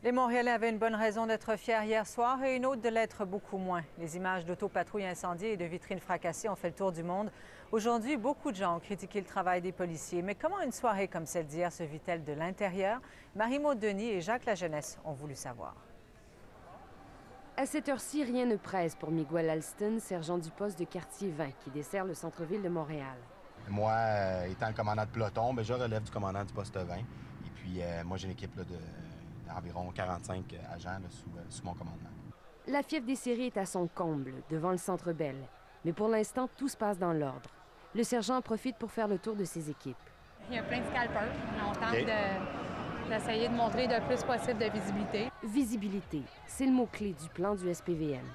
Les Montréalais avaient une bonne raison d'être fiers hier soir et une autre de l'être beaucoup moins. Les images d'autopatrouilles incendiées et de vitrines fracassées ont fait le tour du monde. Aujourd'hui, beaucoup de gens ont critiqué le travail des policiers. Mais comment une soirée comme celle d'hier se vit-elle de l'intérieur? Marie-Maude Denis et Jacques Lajeunesse ont voulu savoir. À cette heure-ci, rien ne presse pour Miguel Alston, sergent du poste de quartier 20 qui dessert le centre-ville de Montréal. Moi, étant le commandant de peloton, je relève du commandant du poste 20. Et puis, moi, j'ai une équipe d'environ 45 agents sous mon commandement. La fièvre des séries est à son comble, devant le Centre Bell. Mais pour l'instant, tout se passe dans l'ordre. Le sergent en profite pour faire le tour de ses équipes. Il y a plein de scalpers. On tente d'essayer de montrer le plus possible de visibilité. Visibilité, c'est le mot-clé du plan du SPVM.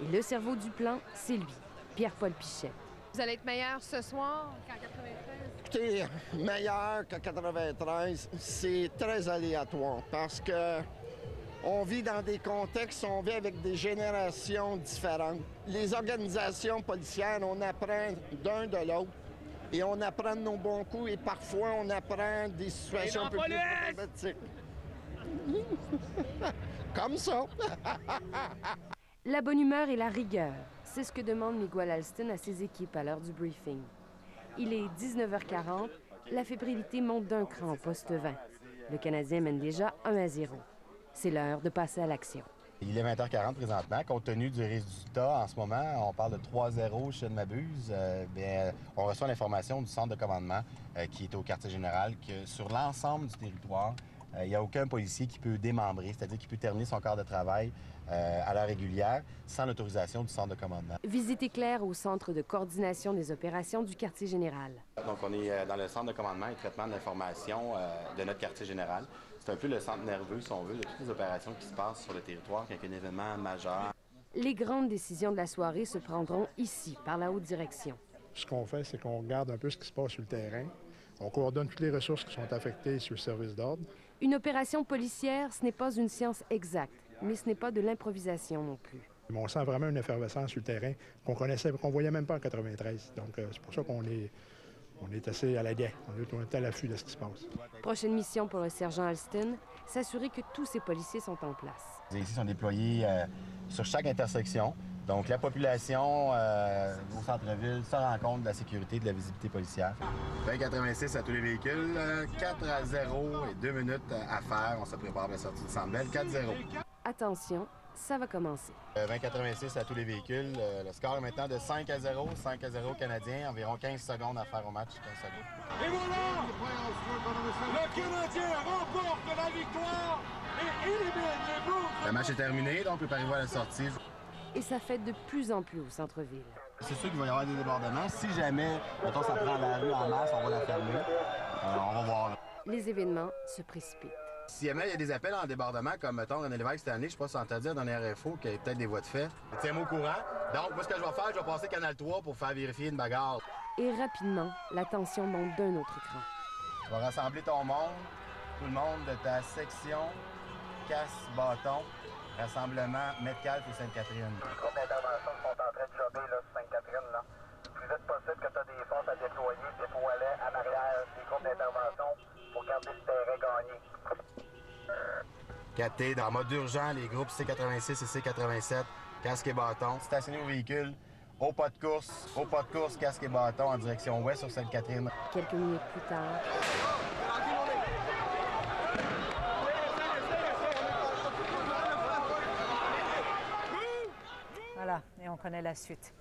Et le cerveau du plan, c'est lui, Pierre-Paul Pichet. Vous allez être meilleur ce soir qu'en 93? Écoutez, meilleur qu'en 93, c'est très aléatoire parce que on vit dans des contextes, on vit avec des générations différentes. Les organisations policières, on apprend d'un de l'autre et on apprend de nos bons coups et parfois on apprend des situations un peu plus problématiques. Comme ça. La bonne humeur et la rigueur, c'est ce que demande Miguel Alston à ses équipes à l'heure du briefing. Il est 19h40, la fébrilité monte d'un cran au poste 20. Le Canadien mène déjà 1-0. C'est l'heure de passer à l'action. Il est 20h40 présentement. Compte tenu du résultat, en ce moment, on parle de 3-0, si je ne m'abuse. On reçoit l'information du centre de commandement qui est au quartier général que sur l'ensemble du territoire, il n'y a aucun policier qui peut démembrer, c'est-à-dire qui peut terminer son quart de travail à l'heure régulière sans l'autorisation du centre de commandement. Visite éclair au centre de coordination des opérations du quartier général. Donc, on est dans le centre de commandement et traitement de l'information de notre quartier général. C'est un peu le centre nerveux, si on veut, de toutes les opérations qui se passent sur le territoire quand il y a un événement majeur. Les grandes décisions de la soirée se prendront ici, par la haute direction. Ce qu'on fait, c'est qu'on regarde un peu ce qui se passe sur le terrain. On coordonne toutes les ressources qui sont affectées sur le service d'ordre. Une opération policière, ce n'est pas une science exacte, mais ce n'est pas de l'improvisation non plus. On sent vraiment une effervescence sur le terrain qu'on connaissait, qu'on voyait même pas en 93. Donc, c'est pour ça qu'on est assez à la guet. On est à l'affût de ce qui se passe. Prochaine mission pour le sergent Alston, s'assurer que tous ces policiers sont en place. Les ici sont déployés sur chaque intersection. Donc, la population au centre-ville se rend compte de la sécurité et de la visibilité policière. 2086 à tous les véhicules, 4-0 et 2 minutes à faire. On se prépare à la sortie du Centre Bell, 4-0. Attention, ça va commencer. 2086 à tous les véhicules. Le score est maintenant de 5-0, 5-0 Canadien. Environ 15 secondes à faire au match. 15 secondes. Et voilà! Le Canadien remporte la victoire et élimine les Blues. Le match est terminé, donc préparez-vous à la sortie. Et ça fait de plus en plus au centre-ville. C'est sûr qu'il va y avoir des débordements. Si jamais, mettons, ça prend la rue en masse, on va la fermer. On va voir. Là. Les événements se précipitent. Si jamais il y a des appels en débordement, comme mettons René Lévesque cette année, je ne sais pas si on t'a dit dans les RFO qu'il y a peut-être des voies de fait. Tiens-moi au courant. Donc, moi, ce que je vais faire, je vais passer Canal 3 pour faire vérifier une bagarre. Et rapidement, la tension monte d'un autre cran. Tu vas rassembler ton monde, tout le monde de ta section, casse, bâton, rassemblement Metcalfe et Sainte-Catherine. Les groupes d'intervention sont en train de jobber là, sur Sainte-Catherine. Là. Le plus vite possible que tu as des forces à déployer, déploie-les en arrière des groupes d'intervention pour garder le terrain gagné. 4T, dans mode urgent, les groupes C86 et C87, casque et bâton, stationnés au véhicule, au pas de course, casque et bâton en direction ouest sur Sainte-Catherine. Quelques minutes plus tard... Voilà, et on connaît la suite.